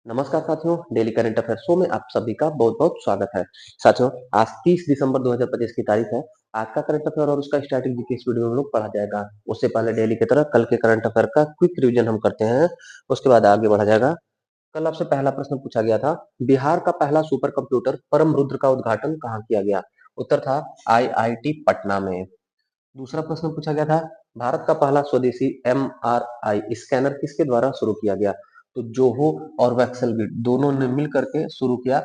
नमस्कार साथियों, daily current affair show में आप सभी का बहुत-बहुत स्वागत है। साथियों, आज 30 दिसंबर 2025 की तारीख है। आज का करंट अफेयर और उसका स्टैटिक जीके इस वीडियो में हम लोग पढ़ा जाएगा। उससे पहले डेली की तरह कल के करंट अफेयर का क्विक रिवीजन हम करते हैं, उसके बाद आगे बढ़ा जाएगा। कल आपसे पहला प्रश्न पूछा गया था, बिहार का पहला सुपर कंप्यूटर परम रुद्र का उद्घाटन कहाँ किया गया? उत्तर था आईआईटी पटना में। दूसरा प्रश्न पूछा गया था, भारत का पहला स्वदेशी एमआरआई स्कैनर किसके द्वारा शुरू किया गया? तो जोहो और वैक्सलविड दोनों ने मिल करके शुरू किया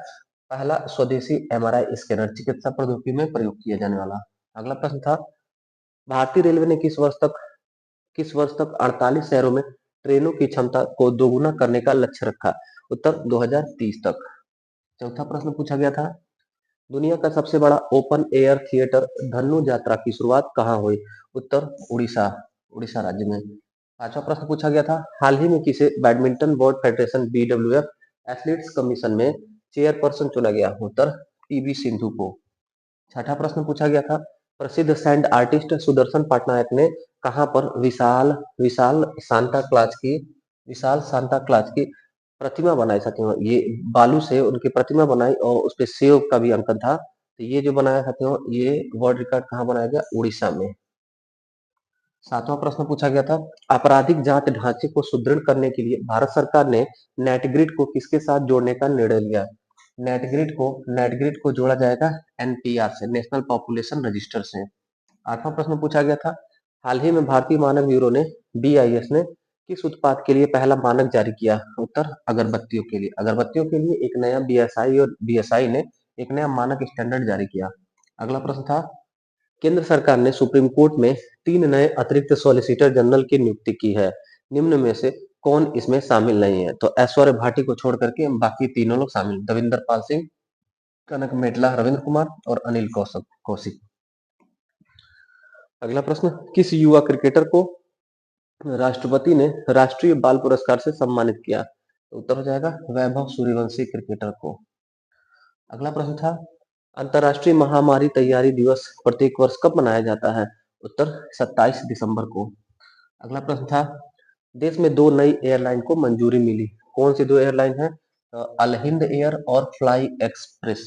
पहला स्वदेशी एमआरआई स्कैनर चिकित्सा प्रौद्योगिकी में प्रयोग किया जाने वाला। अगला प्रश्न था, भारतीय रेलवे ने किस वर्ष तक 48 शहरों में ट्रेनों की क्षमता को दोगुना करने का लक्ष्य रखा? उत्तर 2030 तक। चौथा प्रश्न पूछा गया था, दुनिया का सबसे बड़ा ओपन एयर थिएटर धन्नो यात्रा की शुरुआत कहाँ हुई? उत्तर उड़ीसा उड़ीसा राज्य में। पांचवा प्रश्न पूछा गया था, हाल ही में किसे badminton board federation BWF athletes commission में चेयरपर्सन चुना गया? उत्तर पीवी सिंधु को। छठा प्रश्न पूछा गया था, प्रसिद्ध सैंड आर्टिस्ट सुदर्शन पटनायक ने कहां पर विशाल विशाल सांता क्लाज की प्रतिमा बनाई? साथियों, ये बालू से उनकी प्रतिमा बनाई और उस पे सेव का भी अंकन था। तो ये जो बनाया साथियों, ये वर्ल्ड रिकॉर्ड कहाँ बनाया गया? उड़ीसा में। सातवां प्रश्न पूछा गया था, आपराधिक जांच ढांचे को सुदृढ़ करने के लिए भारत सरकार ने नेटग्रिड को किसके साथ जोड़ने का निर्णय लिया? नेटग्रिड को जोड़ा जाएगा एनपीआर से, नेशनल पॉपुलेशन रजिस्टर से। आठवां प्रश्न पूछा गया था, हाल ही में भारतीय मानक ब्यूरो ने बीआईएस ने किस उत्पाद के लिए पहला मानक जारी किया? उत्तर अगरबत्तियों के लिए। अगरबत्तियों के लिए एक नया बीएसआई और बीएसआई ने एक नया मानक स्टैंडर्ड जारी किया। अगला प्रश्न था, केंद्र सरकार ने सुप्रीम कोर्ट में 3 नए अतिरिक्त सॉलिसिटर जनरल की नियुक्ति की है। निम्न में से कौन इसमें शामिल नहीं है? तो ऐश्वर्य भाटी को छोड़ करके बाकी तीनों लोग शामिल, दविंदर पाल सिंह, कनक मेटला रविंद्र कुमार और अनिल कौशिक। अगला प्रश्न, किस युवा क्रिकेटर को राष्ट्रपति ने राष्ट्रीय बाल पुरस्कार से सम्मानित किया? तो उत्तर हो जाएगा वैभव सूर्यवंशी क्रिकेटर को। अगला प्रश्न था, अंतर्राष्ट्रीय महामारी तैयारी दिवस प्रत्येक वर्ष कब मनाया जाता है? उत्तर 27 दिसंबर को। अगला प्रश्न था, देश में 2 नई एयरलाइन को मंजूरी मिली। कौन सी 2 एयरलाइन है? अल हिंद एयर और फ्लाई एक्सप्रेस।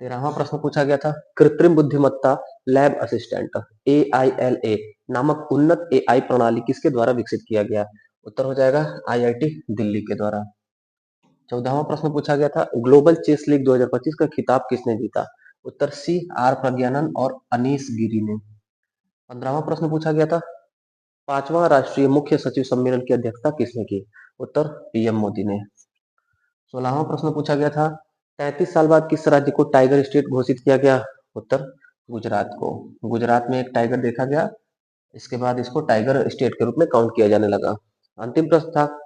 13वां प्रश्न पूछा गया था, कृत्रिम बुद्धिमत्ता लैब असिस्टेंट AILA नामक उन्नत एआई प्रणाली किसके द्वारा विकसित किया गया? उत्तर हो जाएगा आईआईटी दिल्ली के द्वारा। 14वां प्रश्न पूछा गया था, ग्लोबल चेस लीग 2025 का खिताब किसने जीता? उत्तर CR प्रज्ञानन और अनीश गिरी ने। 15वां प्रश्न पूछा गया था, 5वां राष्ट्रीय मुख्य सचिव सम्मेलन की अध्यक्षता किसने की? उत्तर पीएम मोदी ने। 16वां प्रश्न पूछा गया था, 33 साल बाद किस राज्य को टाइगर स्टेट घोषित किया गया? उत्तर गुजरात को। गुजरात में एक टाइगर देखा गया, इसके बाद इसको टाइगर स्टेट के रूप में काउंट किया जाने लगा। अंतिम प्रश्न था,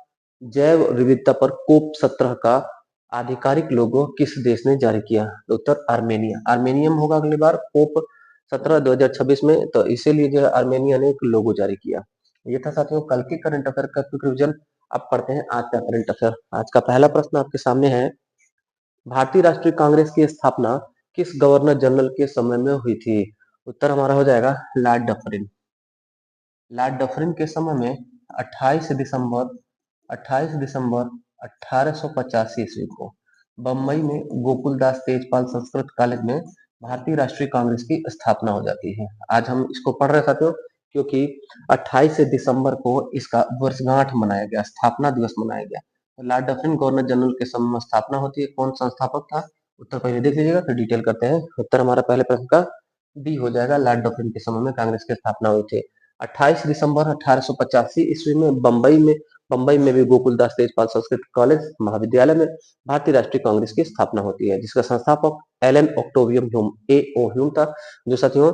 जैव विविधता पर कोप 17 का आधिकारिक लोगो किस देश ने जारी किया? उत्तर आर्मेनिया। आर्मेनियम होगा अगली बार कोप 17 2026 में, तो इसीलिए जो है आर्मेनिया ने एक लोगो जारी किया। ये था साथियों कल के करंट अफेयर का क्विक रिवीजन। अब पढ़ते हैं आज का करंट अफेयर। आज का पहला प्रश्न आपके सामने है, भारतीय राष्ट्रीय कांग्रेस की स्थापना किस गवर्नर जनरल के समय में हुई थी? उत्तर हमारा हो जाएगा लॉर्ड डफरिन। लॉर्ड डफरिन के समय में 28 दिसंबर 28 दिसंबर 1885 ईस्वी को बम्बई में गोकुलदास तेजपाल संस्कृत कॉलेज में भारतीय राष्ट्रीय कांग्रेस की स्थापना हो जाती है। आज हम इसको पढ़ रहे साथियों क्योंकि 28 दिसंबर को इसका वर्षगांठ मनाया गया, स्थापना दिवस मनाया गया। तो लॉर्ड डफरिन गवर्नर जनरल के समय में स्थापना होती है। कौन संस्थापक था? उत्तर पहले देख लीजिएगा फिर डिटेल करते हैं। उत्तर हमारा पहले प्रश्न का डी हो जाएगा, लॉर्ड डफरिन के समय में कांग्रेस की स्थापना हुई थी। 28 दिसंबर 1885 ईस्वी में बम्बई में भी गोकुलदास तेजपाल संस्कृत कॉलेज महाविद्यालय में भारतीय राष्ट्रीय कांग्रेस की स्थापना होती है, जिसका संस्थापक एलन ऑक्टोवियम ह्यूम AO ह्यूम था, जो साथियों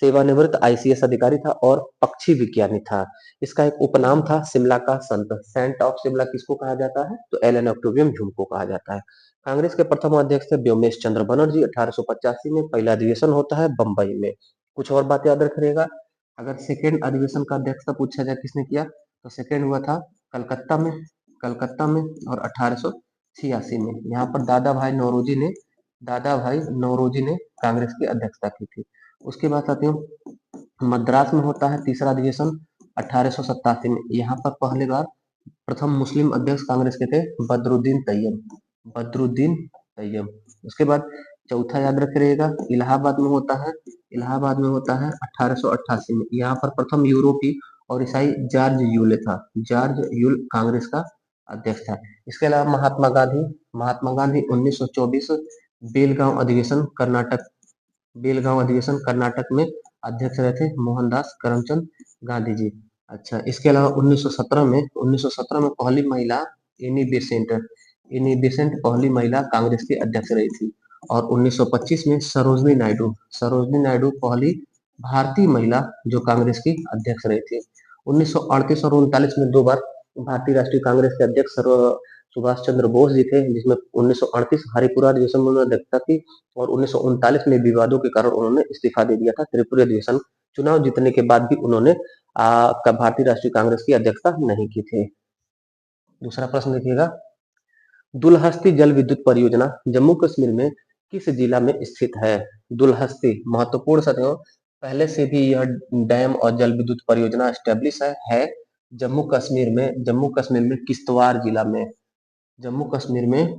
सेवानिवृत्त आईसीएस अधिकारी था और पक्षी विज्ञानी था। इसका एक उपनाम था शिमला का संत, सेंट ऑफ शिमला किसको कहा जाता है? तो एलन ऑक्टोवियम ह्यूम को कहा जाता है। कांग्रेस के प्रथम अध्यक्ष थे व्योमेश चंद्र बनर्जी। 1885 में पहला अधिवेशन होता है बम्बई में। कुछ और बात याद रखिएगा, अगर सेकेंड अधिवेशन का अध्यक्षता पूछा जाए किसने किया, तो सेकेंड हुआ था कलकत्ता में और 1886 में। यहाँ पर दादा भाई नौरोजी ने कांग्रेस की अध्यक्षता की थी। उसके बाद साथियों मद्रास में होता है तीसरा अधिवेशन 1887 में। यहाँ पर पहली बार प्रथम मुस्लिम अध्यक्ष कांग्रेस के थे बदरुद्दीन तैयब, बदरुद्दीन तैयब। उसके बाद चौथा याद रखिएगा, इलाहाबाद में होता है, इलाहाबाद में होता है 1888 में। यहाँ पर प्रथम यूरोपीय और ईसाई जॉर्ज यूले था, जॉर्ज यूल कांग्रेस का अध्यक्ष था। इसके अलावा महात्मा गांधी, महात्मा गांधी 1924 बेलगांव अधिवेशन कर्नाटक, बेलगांव अधिवेशन कर्नाटक में अध्यक्ष रहे थे मोहनदास करमचंद गांधी जी। अच्छा, इसके अलावा 1917 में पहली महिला एनी बेसेंट, एनी बेसेंट पहली महिला कांग्रेस की अध्यक्ष रही थी। और 1925 में सरोजनी नायडू, सरोजनी नायडू पहली भारतीय महिला जो कांग्रेस की अध्यक्ष रही थी। 1938 और 39 में दो बार भारतीय राष्ट्रीय कांग्रेस के अध्यक्ष सुभाष चंद्र बोस जी थे, जिसमें 1938 हरिपुरा अधिवेशन में उन्होंने अध्यक्षता की और 1939 में विवादों के कारण उन्होंने इस्तीफा दे दिया था। त्रिपुरा अधिवेशन चुनाव जीतने के बाद भी उन्होंने भारतीय राष्ट्रीय कांग्रेस की अध्यक्षता नहीं की थी। दूसरा प्रश्न देखिएगा, दुलहस्ती जल विद्युत परियोजना जम्मू कश्मीर में किस जिला में स्थित है? दुलहस्ती महत्वपूर्ण साथियों, पहले से भी यह डैम और जल विद्युत परियोजना एस्टेब्लिश है जम्मू कश्मीर में, जम्मू कश्मीर में किश्तवाड़ जिला में, जम्मू कश्मीर में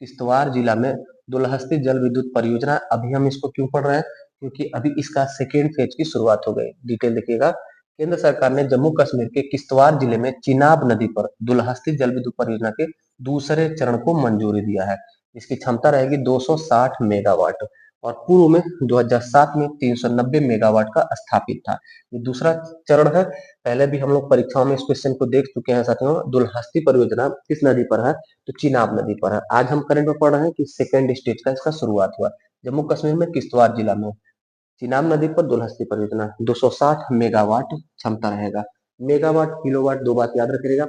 किश्तवाड़ जिला में दुलहस्ती जल विद्युत परियोजना। अभी हम इसको क्यों पढ़ रहे हैं? क्योंकि अभी इसका सेकेंड फेज की शुरुआत हो गई। डिटेल देखिएगा, केंद्र सरकार ने जम्मू कश्मीर के किश्तवाड़ जिले में चिनाब नदी पर दुलहस्ती जल विद्युत परियोजना के दूसरे चरण को मंजूरी दिया है। इसकी क्षमता रहेगी 260 मेगावाट और पूर्व में 2007 में 390 मेगावाट का स्थापित था। ये दूसरा चरण है। पहले भी हम लोग परीक्षाओं में इस क्वेश्चन को देख चुके हैं साथियों। दुलहस्ती परियोजना किस नदी पर है? तो चिनाब नदी पर है। आज हम करंट में पढ़ रहे हैं कि सेकेंड स्टेज का इसका शुरुआत हुआ जम्मू कश्मीर में किश्तवाड़ जिला में। चिनाब नदी पर दुलहस्ती परियोजना 260 मेगावाट क्षमता रहेगा। मेगावाट किलोवाट दो बात याद रखिएगा।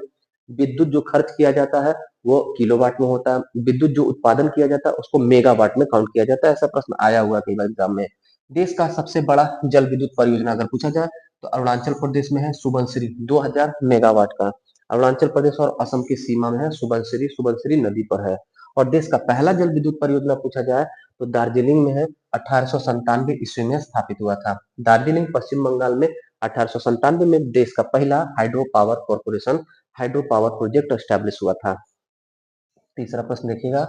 विद्युत जो खर्च किया जाता है वो किलोवाट में होता है, विद्युत जो उत्पादन किया जाता है उसको मेगावाट में काउंट किया जाता है। ऐसा प्रश्न आया हुआ कई बार एग्जाम में। देश का सबसे बड़ा जल विद्युत परियोजना अगर पूछा जाए तो अरुणाचल प्रदेश में है सुबनसिरी 2000 मेगावाट का। अरुणाचल प्रदेश और असम की सीमा में है सुबनसिरी, सुबनसिरी नदी पर है। और देश का पहला जल विद्युत परियोजना पूछा जाए तो दार्जिलिंग में है, 1897 ईस्वी में स्थापित हुआ था। दार्जिलिंग पश्चिम बंगाल में 1897 में देश का पहला hydro power corporation, hydro power project establish हुआ था। तीसरा प्रश्न देखिएगा,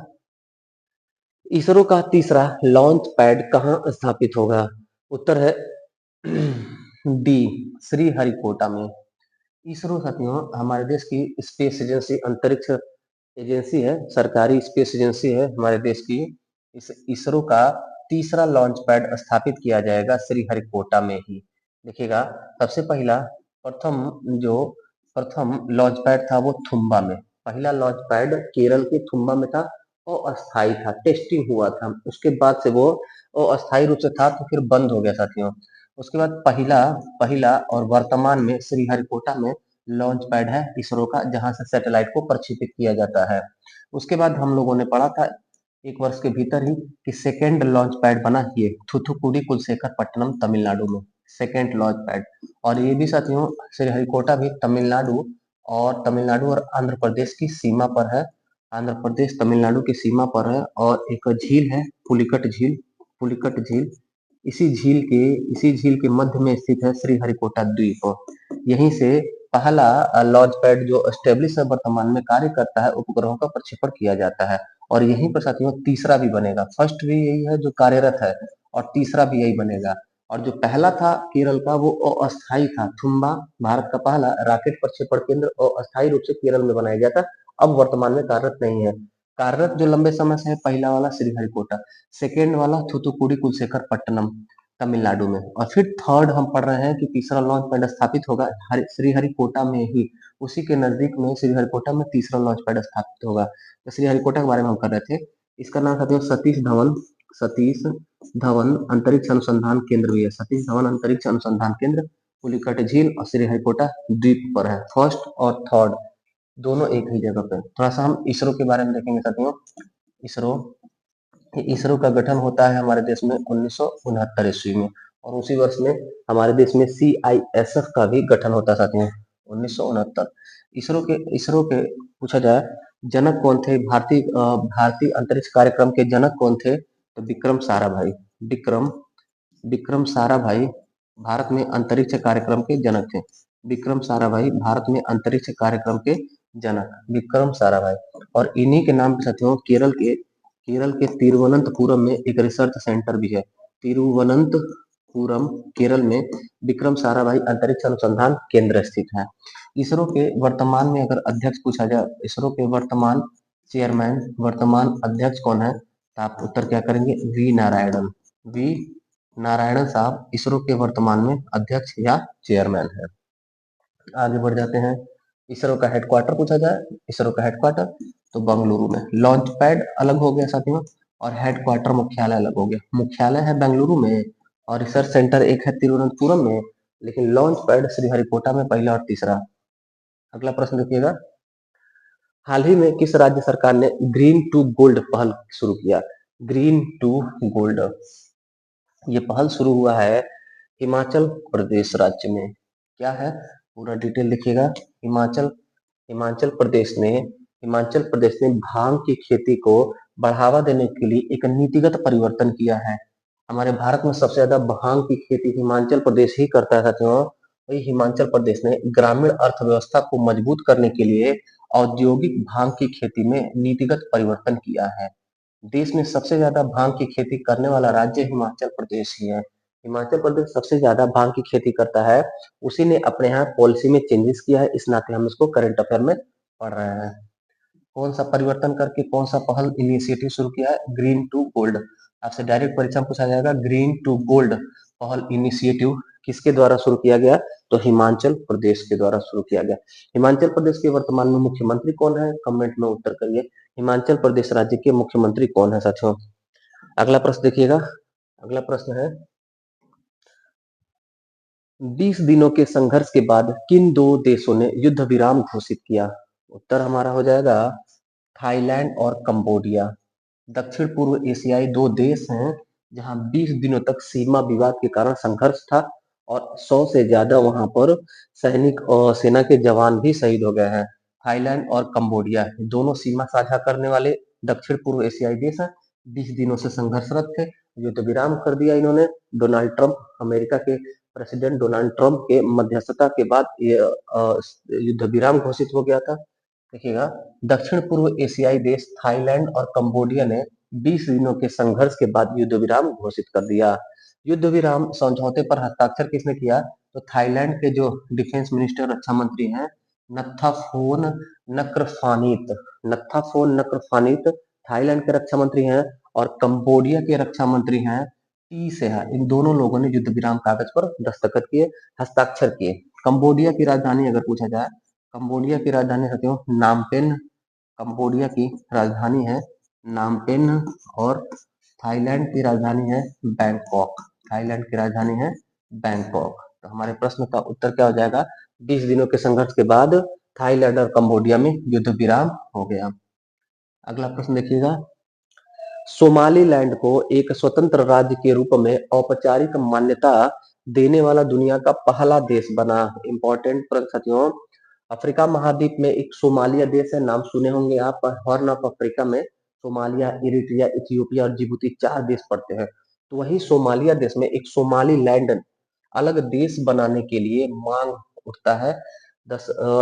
इसरो का तीसरा लॉन्च पैड कहाँ स्थापित होगा? उत्तर है डी, श्रीहरिकोटा में। इसरो साथियों हमारे देश की स्पेस एजेंसी, अंतरिक्ष एजेंसी है, सरकारी स्पेस एजेंसी है हमारे देश की। इस इसरो का तीसरा लॉन्च पैड स्थापित किया जाएगा श्रीहरिकोटा में ही। देखिएगा, सबसे पहला प्रथम लॉन्च पैड था वो थुम्बा में। पहला लॉन्च पैड केरल के थुम्बा में था, अस्थायी था, टेस्टिंग हुआ था। उसके बाद से वो अस्थायी रूप से था तो फिर बंद हो गया साथियों। उसके बाद पहला पहला और वर्तमान में श्रीहरिकोटा में लॉन्च पैड है इसरो का, जहां से सैटेलाइट को प्रक्षेपित किया जाता है। उसके बाद हम लोगों ने पढ़ा था एक वर्ष के भीतर ही कि सेकेंड लॉन्च पैड बना ये थूथुकुडी कुलशेखर पट्टनम तमिलनाडु में, सेकेंड लॉन्च पैड। और ये भी साथियों श्रीहरिकोटा भी तमिलनाडु और आंध्र प्रदेश की सीमा पर है। आंध्र प्रदेश तमिलनाडु की सीमा पर है। और एक झील है पुलिकट झील, पुलिकट झील, इसी झील के मध्य में स्थित है श्रीहरिकोटा द्वीप। यहीं से पहला लॉन्च पैड जो एस्टेब्लिश है वर्तमान में कार्य करता है, उपग्रहों का प्रक्षेपण किया जाता है। और यहीं पर साथियों तीसरा भी बनेगा। फर्स्ट भी यही है जो कार्यरत है और तीसरा भी यही बनेगा। और जो पहला था केरल का वो अस्थायी था, थुम्बा भारत का पहला रॉकेट प्रक्षेपण केंद्र अस्थायी रूप से केरल में बनाया गया था, अब वर्तमान में कार्यरत नहीं है। कार्यरत जो लंबे समय से है पहला वाला श्रीहरिकोटा, सेकेंड वाला थूथुकुडी कुलशेखर पट्टनम तमिलनाडु में। और फिर थर्ड हम पढ़ रहे हैं कि तीसरा लॉन्च पैड स्थापित होगा श्रीहरिकोटा में ही, उसी के नजदीक में श्रीहरिकोटा में तीसरा लॉन्च पैड स्थापित होगा। तो श्रीहरिकोटा के बारे में हम कर रहे थे। इसका नाम साथियों सतीश धवन अंतरिक्ष अनुसंधान केंद्र भी है, सतीश धवन अंतरिक्ष अनुसंधान केंद्र पुलिकट झील और श्रीहरिकोटा द्वीप पर है। फर्स्ट और थर्ड दोनों एक ही जगह पे। थोड़ा सा हम इसरो के बारे में देखेंगे साथियों। इसरो इसरो का गठन होता है हमारे देश में 1969 ईस्वी में, और उसी वर्ष में हमारे देश में CISF का भी गठन होता है साथियों, 1969। इसरो के पूछा जाए जनक कौन थे, भारतीय अंतरिक्ष कार्यक्रम के जनक कौन थे? तो विक्रम साराभाई, विक्रम साराभाई भारत में अंतरिक्ष कार्यक्रम के जनक थे। विक्रम साराभाई भारत में अंतरिक्ष कार्यक्रम के जनक विक्रम साराभाई। और इन्हीं के नाम पे साथियों केरल के तिरुवनंतपुरम में एक रिसर्च सेंटर भी है। तिरुवनंतपुरम केरल में विक्रम साराभाई अंतरिक्ष अनुसंधान केंद्र स्थित है। इसरो के वर्तमान में अगर अध्यक्ष पूछा जाए, इसरो के वर्तमान चेयरमैन, वर्तमान अध्यक्ष कौन है, तो आप उत्तर क्या करेंगे, वी नारायणन। वी नारायणन साहब इसरो के वर्तमान में अध्यक्ष या चेयरमैन है। आगे बढ़ जाते हैं। इसरो का हेडक्वार्टर पूछा जाए, इसरो का हेडक्वार्टर तो बेंगलुरु में। लॉन्च पैड अलग हो गया साथियों और हेडक्वार्टर मुख्यालय अलग हो गया। मुख्यालय है बेंगलुरु में और रिसर्च सेंटर एक है तिरुवनंतपुरम में, लेकिन लॉन्च पैड श्रीहरिकोटा में पहला और तीसरा। अगला प्रश्न देखिएगा, हाल ही में किस राज्य सरकार ने ग्रीन टू गोल्ड पहल शुरू किया। ग्रीन टू गोल्ड ये पहल शुरू हुआ है हिमाचल प्रदेश राज्य में। क्या है, पूरा डिटेल लिखिएगा। हिमाचल प्रदेश ने भांग की खेती को बढ़ावा देने के लिए एक नीतिगत परिवर्तन किया है। हमारे भारत में सबसे ज्यादा भांग की खेती हिमाचल प्रदेश ही करता है साथियों। वही हिमाचल प्रदेश ने ग्रामीण अर्थव्यवस्था को मजबूत करने के लिए औद्योगिक भांग की खेती में नीतिगत परिवर्तन किया है। देश में सबसे ज्यादा भांग की खेती करने वाला राज्य हिमाचल प्रदेश ही है। हिमाचल प्रदेश सबसे ज्यादा भांग की खेती करता है, उसी ने अपने यहाँ पॉलिसी में चेंजेस किया है, इस नाते हम इसको करंट अफेयर में पढ़ रहे हैं। कौन सा परिवर्तन करके कौन सा पहल इनिशिएटिव शुरू किया है, ग्रीन टू गोल्ड। आपसे डायरेक्ट परीक्षा में पूछा जाएगा, ग्रीन टू गोल्ड पहल इनिशिएटिव किसके द्वारा शुरू किया गया, तो हिमाचल प्रदेश के द्वारा शुरू किया गया। हिमाचल प्रदेश के वर्तमान में मुख्यमंत्री कौन है, कमेंट में उत्तर करिए। हिमाचल प्रदेश राज्य के मुख्यमंत्री कौन है साथियों। अगला प्रश्न देखिएगा, अगला प्रश्न है, 20 दिनों के संघर्ष के बाद किन दो देशों ने युद्ध विराम घोषित किया। उत्तर हमारा हो जाएगा थाईलैंड और कंबोडिया। दक्षिण पूर्व एशियाई दो देश हैं जहां 20 दिनों तक सीमा विवाद के कारण संघर्ष था और 100 से ज्यादा वहां पर सैनिक और सेना के जवान भी शहीद हो गए हैं। थाईलैंड और कंबोडिया दोनों सीमा साझा करने वाले दक्षिण पूर्व एशियाई देश हैं। 20 दिनों से संघर्षरत थे, युद्ध विराम कर दिया इन्होंने। डोनाल्ड ट्रंप, अमेरिका के प्रेसिडेंट डोनाल्ड ट्रंप के मध्यस्थता के बाद ये युद्ध विराम घोषित हो गया था। देखिएगा, दक्षिण पूर्व एशियाई देश थाईलैंड और कंबोडिया ने 20 दिनों के संघर्ष के बाद युद्ध विराम घोषित कर दिया। युद्ध विराम समझौते पर हस्ताक्षर किसने किया, तो थाईलैंड के जो डिफेंस मिनिस्टर, रक्षा मंत्री हैं, नत्थाफोन नक्रफानित थाईलैंड के रक्षा मंत्री हैं और कंबोडिया के रक्षा मंत्री हैं टी सेहा। इन दोनों लोगों ने युद्ध विराम कागज पर दस्तखत किए, हस्ताक्षर किए। कंबोडिया की राजधानी अगर पूछा जाए, कंबोडिया की राजधानी साथियों नामपेन। कंबोडिया की राजधानी है नामपेन और थाईलैंड की राजधानी है बैंकॉक। थाईलैंड की राजधानी है बैंकॉक। तो हमारे प्रश्न का उत्तर क्या हो जाएगा, 20 दिनों के संघर्ष के बाद थाईलैंड और कंबोडिया में युद्ध विराम हो गया। अगला प्रश्न देखिएगा, सोमालीलैंड को एक स्वतंत्र राज्य के रूप में औपचारिक मान्यता देने वाला दुनिया का पहला देश बना। इंपॉर्टेंट प्रश्न साथियों, अफ्रीका महाद्वीप में एक सोमालिया देश है, नाम सुने होंगे आप। हॉर्न ऑफ अफ्रीका में सोमालिया, इरिट्रिया, इथियोपिया और जिबूती 4 देश पड़ते हैं। तो वही सोमालिया देश में एक सोमालीलैंड अलग देश बनाने के लिए मांग उठता है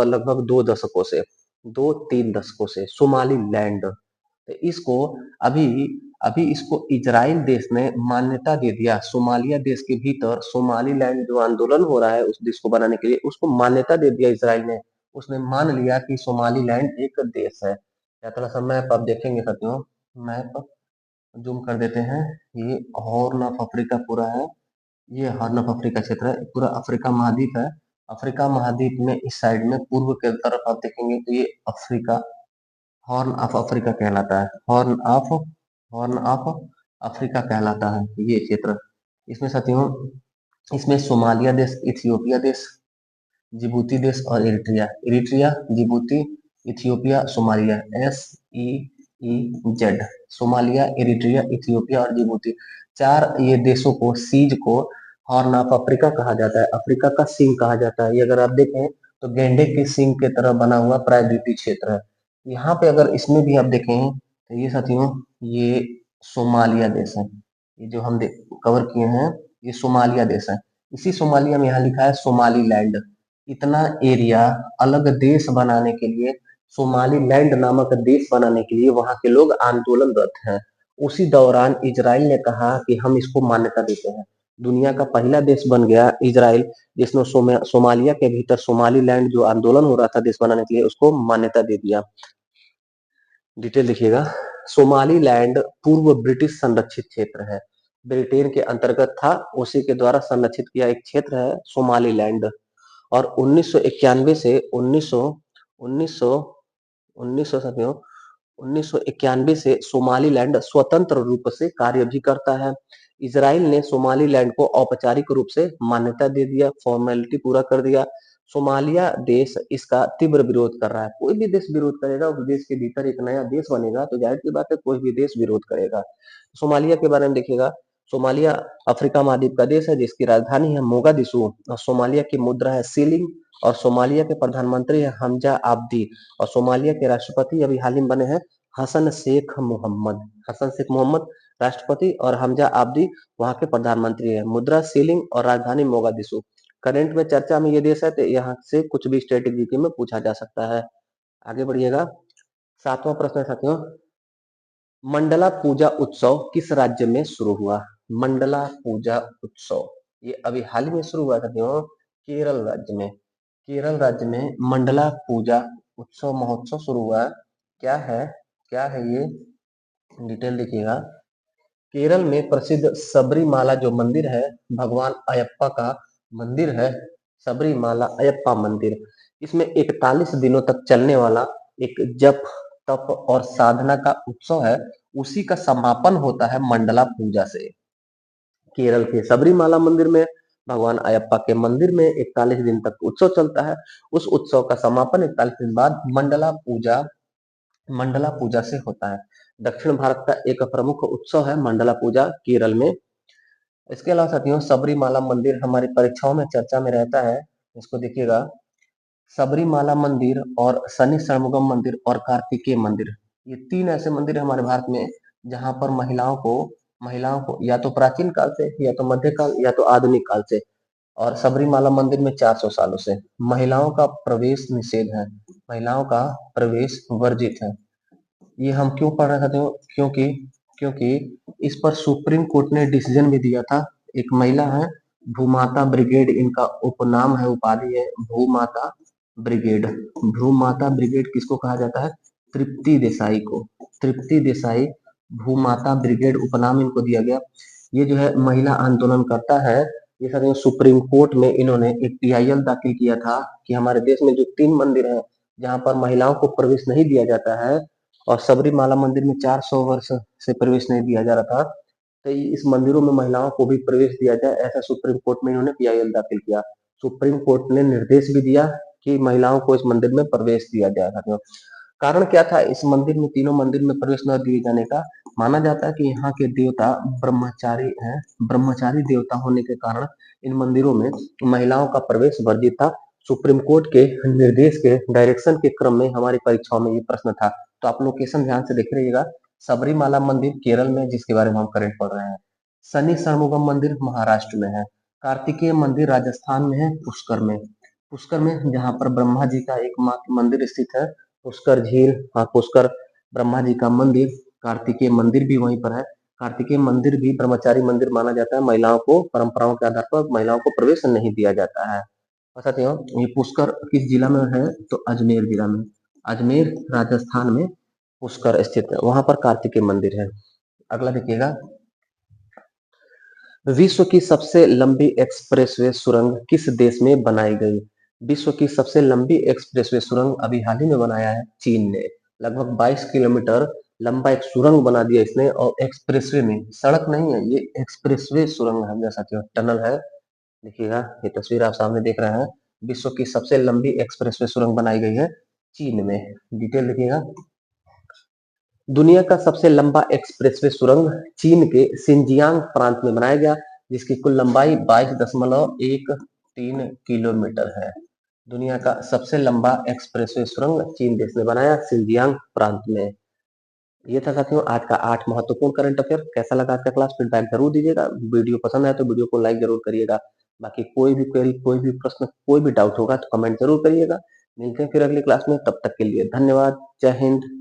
लगभग 2-3 दशकों से सोमालीलैंड। तो इसको अभी अभी इसको इजराइल देश ने मान्यता दे दिया। सोमालिया देश के भीतर सोमालीलैंड जो आंदोलन हो रहा है उस देश को बनाने के लिए, उसको मान्यता दे दिया इजराइल ने। उसने मान लिया कि सोमालीलैंड एक देश है। या थोड़ा सा मैप आप देखेंगे साथियों, मैप जूम कर देते हैं। ये हॉर्न ऑफ अफ्रीका पूरा है, ये हॉर्न ऑफ अफ्रीका क्षेत्र है, पूरा अफ्रीका महाद्वीप है। अफ्रीका महाद्वीप में इस साइड में पूर्व के तरफ आप देखेंगे तो ये अफ्रीका, हॉर्न ऑफ अफ्रीका कहलाता है। हॉर्न ऑफ अफ्रीका कहलाता है ये क्षेत्र। इसमें साथियों, इसमें सोमालिया देश, इथियोपिया देश, जिबूती देश और Eritrea, Djibouti, Ethiopia, Somalia, SEEZ। Somalia, Eritrea, Ethiopia और जिबूती, 4 ये देशों को, सीज को हॉर्न ऑफ अफ्रीका कहा जाता है। अफ्रीका का सिंह कहा जाता है। ये अगर आप देखें तो गेंडे के सिंह के तरह बना हुआ प्रायद्वीपीय क्षेत्र है। यहाँ पे अगर इसमें भी आप देखें तो ये साथियों, ये सोमालिया देश है। ये जो हम कवर किए हैं ये सोमालिया देश है। इसी सोमालिया में यहाँ लिखा है सोमालीलैंड। इतना एरिया अलग देश बनाने के लिए सोमालीलैंड नामक देश बनाने के लिए वहां के लोग आंदोलनरत हैं। उसी दौरान इजराइल ने कहा कि हम इसको मान्यता देते हैं। दुनिया का पहला देश बन गया इजराइल, जिसने सोमालिया के भीतर सोमालीलैंड जो आंदोलन हो रहा था देश बनाने के लिए, उसको मान्यता दे दिया। डिटेल देखिएगा। सोमालीलैंड पूर्व ब्रिटिश संरक्षित क्षेत्र है, ब्रिटेन के अंतर्गत था, उसी के द्वारा संरक्षित किया एक क्षेत्र है सोमालीलैंड। और 1991 से 1900 1900 1900 1991 से सोमालीलैंड स्वतंत्र रूप से कार्य भी करता है। इजराइल ने सोमालीलैंड को औपचारिक रूप से मान्यता दे दिया, फॉर्मेलिटी पूरा कर दिया। सोमालिया देश इसका तीव्र विरोध कर रहा है। कोई भी देश विरोध करेगा, उस देश के भीतर एक नया देश बनेगा तो जाहिर सी बात है कोई भी देश विरोध करेगा। सोमालिया के बारे में देखिएगा। सोमालिया अफ्रीका महाद्वीप का देश है जिसकी राजधानी है मोगादिशु और सोमालिया की मुद्रा है सीलिंग और सोमालिया के प्रधानमंत्री है हमजा आब्दी और सोमालिया के राष्ट्रपति अभी हाल ही में बने हैं हसन शेख मोहम्मद। हसन शेख मोहम्मद राष्ट्रपति और हमजा आब्दी वहां के प्रधानमंत्री है। मुद्रा सीलिंग और राजधानी मोगादिशु। करंट में चर्चा में ये देश है तो यहाँ से कुछ भी स्ट्रेटेजी में पूछा जा सकता है। आगे बढ़िएगा। 7वां प्रश्न है साथियों, मंडला पूजा उत्सव किस राज्य में शुरू हुआ? मंडला पूजा उत्सव ये अभी हाल ही में शुरू हुआ साथियों, केरल राज्य में। केरल राज्य में मंडला पूजा उत्सव महोत्सव शुरू हुआ। क्या है ये? डिटेल देखिएगा। केरल में प्रसिद्ध सबरीमाला जो मंदिर है, भगवान अयप्पा का मंदिर है, सबरीमाला अयप्पा मंदिर। इसमें 41 दिनों तक चलने वाला एक जप तप और साधना का उत्सव है। उसी का समापन होता है मंडला पूजा से। केरल के सबरीमाला मंदिर में भगवान अयप्पा के मंदिर में 41 दिन तक उत्सव चलता है। उस उत्सव का समापन 41 दिन बाद मंडला पूजा से होता है। दक्षिण भारत का एक प्रमुख उत्सव है मंडला पूजा केरल में। इसके अलावा साथियों सबरीमाला मंदिर हमारी परीक्षाओं में चर्चा में रहता है। इसको देखिएगा। सबरीमाला मंदिर और शनि षणमुगम मंदिर और कार्तिकेय मंदिर, ये 3 ऐसे मंदिर हैं हमारे भारत में जहां पर महिलाओं को या तो प्राचीन काल से या तो मध्यकाल या तो आधुनिक काल से और सबरीमाला मंदिर में 400 सालों से महिलाओं का प्रवेश निषेध है, महिलाओं का प्रवेश वर्जित है। ये हम क्यों पढ़ रहे थे? क्योंकि क्योंकि इस पर सुप्रीम कोर्ट ने डिसीजन भी दिया था। एक महिला है भूमाता ब्रिगेड, इनका उपनाम है, उपाधि है भूमाता ब्रिगेड। भूमाता ब्रिगेड किसको कहा जाता है? तृप्ति देसाई को। तृप्ति देसाई भूमाता ब्रिगेड उपनाम इनको दिया गया। ये जो है महिला आंदोलन करता है। ये साथियों सुप्रीम कोर्ट में इन्होंने एक पीआईएल दाखिल किया था कि हमारे देश में जो 3 मंदिर हैं जहां पर महिलाओं को प्रवेश नहीं दिया जाता है और सबरीमाला मंदिर में 400 वर्ष से प्रवेश नहीं दिया जा रहा था, तो इस मंदिरों में महिलाओं को भी प्रवेश दिया जाए, ऐसा सुप्रीम कोर्ट में इन्होंने पीआईएल दाखिल किया। सुप्रीम कोर्ट ने निर्देश भी दिया कि महिलाओं को इस मंदिर में प्रवेश दिया जाए साथियों। कारण क्या था इस मंदिर में, तीनों मंदिर में प्रवेश न दिए जाने का? माना जाता है कि यहाँ के देवता ब्रह्मचारी हैं, ब्रह्मचारी देवता होने के कारण इन मंदिरों में महिलाओं का प्रवेश वर्जित था। सुप्रीम कोर्ट के निर्देश के डायरेक्शन के क्रम में हमारी परीक्षाओं में ये प्रश्न था, तो आप लोकेशन ध्यान से देख रहिएगा। सबरीमाला मंदिर केरल में जिसके बारे में हम करंट पढ़ रहे हैं, शनि षणमुगम मंदिर महाराष्ट्र में है, कार्तिकेय मंदिर राजस्थान में है पुष्कर में। पुष्कर में जहाँ पर ब्रह्मा जी का एकमात्र मंदिर स्थित है, पुष्कर झील, हाँ पुष्कर ब्रह्मा जी का मंदिर, कार्तिकेय मंदिर भी वहीं पर है। कार्तिकेय मंदिर भी ब्रह्मचारी मंदिर माना जाता है, महिलाओं को परंपराओं के आधार पर महिलाओं को प्रवेश नहीं दिया जाता है। और साथियों ये पुष्कर किस जिला में है? तो अजमेर जिला में, अजमेर राजस्थान में पुष्कर स्थित है, वहां पर कार्तिकेय मंदिर है। अगला देखिएगा। विश्व की सबसे लंबी एक्सप्रेसवे सुरंग किस देश में बनाई गई? विश्व की सबसे लंबी एक्सप्रेसवे सुरंग अभी हाल ही में बनाया है चीन ने। लगभग 22 किलोमीटर लंबा एक सुरंग बना दिया इसने, और एक्सप्रेसवे में, सड़क नहीं है ये, एक्सप्रेसवे सुरंग है मेरे साथियों, टनल है। देखिएगा ये तस्वीर आप सामने देख रहे हैं, विश्व की सबसे लंबी एक्सप्रेसवे सुरंग बनाई गई है चीन में। डिटेल देखिएगा। दुनिया का सबसे लंबा एक्सप्रेसवे सुरंग चीन के सिंजियांग प्रांत में बनाया गया, जिसकी कुल लंबाई 22.13 किलोमीटर है। दुनिया का सबसे लंबा एक्सप्रेसवे सुरंग चीन देश ने बनाया सिंजियांग प्रांत में। ये था साथियों आज का 8 महत्वपूर्ण करंट अफेयर। कैसा लगा आपका क्लास? फीडबैक जरूर दीजिएगा। वीडियो पसंद आए तो वीडियो को लाइक जरूर करिएगा। बाकी कोई भी क्वेरी, कोई भी प्रश्न, कोई भी डाउट होगा तो कमेंट जरूर करिएगा। मिलते हैं फिर अगली क्लास में, तब तक के लिए धन्यवाद। जय हिंद।